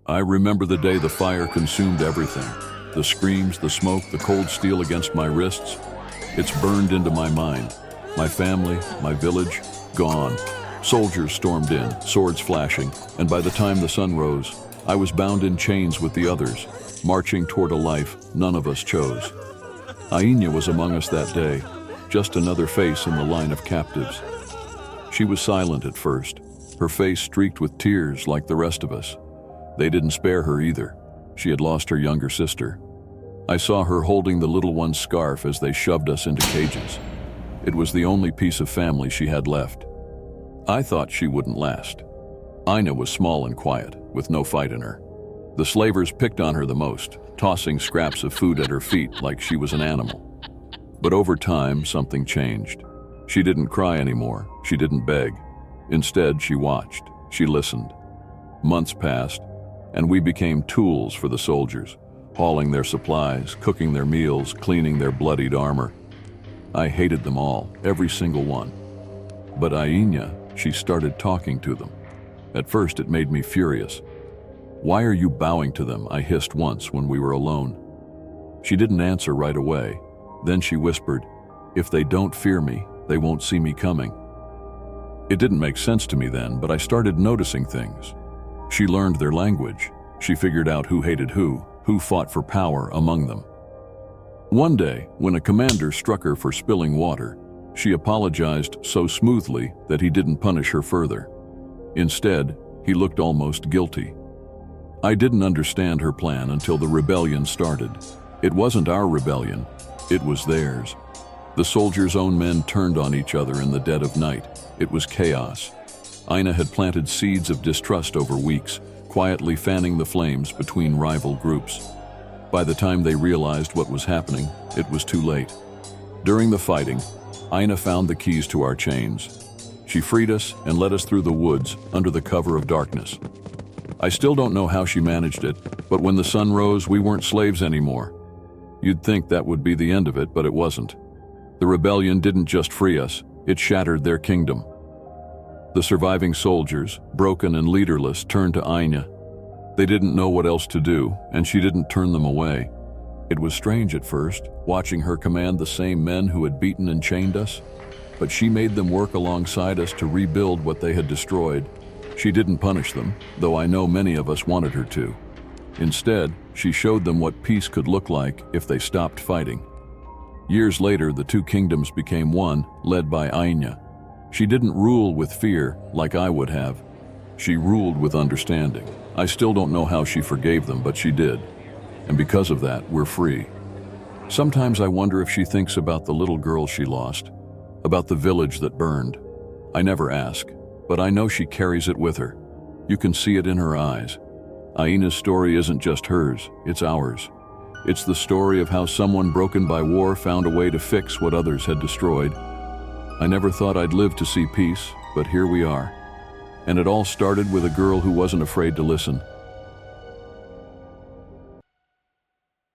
I remember the day the fire consumed everything. The screams, the smoke, the cold steel against my wrists. It's burned into my mind. My family, my village, gone. Soldiers stormed in, swords flashing, and by the time the sun rose, I was bound in chains with the others, marching toward a life none of us chose. Aina was among us that day, just another face in the line of captives. She was silent at first, her face streaked with tears like the rest of us. They didn't spare her either. She had lost her younger sister. I saw her holding the little one's scarf as they shoved us into cages. It was the only piece of family she had left. I thought she wouldn't last. Aina was small and quiet, with no fight in her. The slavers picked on her the most, tossing scraps of food at her feet like she was an animal. But over time, something changed. She didn't cry anymore. She didn't beg. Instead, she watched. She listened. Months passed, and we became tools for the soldiers, hauling their supplies, cooking their meals, cleaning their bloodied armor. I hated them all, every single one. But Aina, she started talking to them. At first, it made me furious. "Why are you bowing to them?" I hissed once when we were alone. She didn't answer right away. Then she whispered, "If they don't fear me, they won't see me coming." It didn't make sense to me then, but I started noticing things. She learned their language. She figured out who hated who fought for power among them. One day, when a commander struck her for spilling water, she apologized so smoothly that he didn't punish her further. Instead, he looked almost guilty. I didn't understand her plan until the rebellion started. It wasn't our rebellion, it was theirs. The soldiers' own men turned on each other in the dead of night. It was chaos. Aina had planted seeds of distrust over weeks, quietly fanning the flames between rival groups. By the time they realized what was happening, it was too late. During the fighting, Aina found the keys to our chains. She freed us and led us through the woods under the cover of darkness. I still don't know how she managed it, but when the sun rose, we weren't slaves anymore. You'd think that would be the end of it, but it wasn't. The rebellion didn't just free us, it shattered their kingdom. The surviving soldiers, broken and leaderless, turned to Aina. They didn't know what else to do, and she didn't turn them away. It was strange at first, watching her command the same men who had beaten and chained us, but she made them work alongside us to rebuild what they had destroyed. She didn't punish them, though I know many of us wanted her to. Instead, she showed them what peace could look like if they stopped fighting. Years later, the two kingdoms became one, led by Aina. She didn't rule with fear like I would have. She ruled with understanding. I still don't know how she forgave them, but she did. And because of that, we're free. Sometimes I wonder if she thinks about the little girl she lost, about the village that burned. I never ask, but I know she carries it with her. You can see it in her eyes. Aina's story isn't just hers, it's ours. It's the story of how someone broken by war found a way to fix what others had destroyed. I never thought I'd live to see peace, but here we are. And it all started with a girl who wasn't afraid to listen.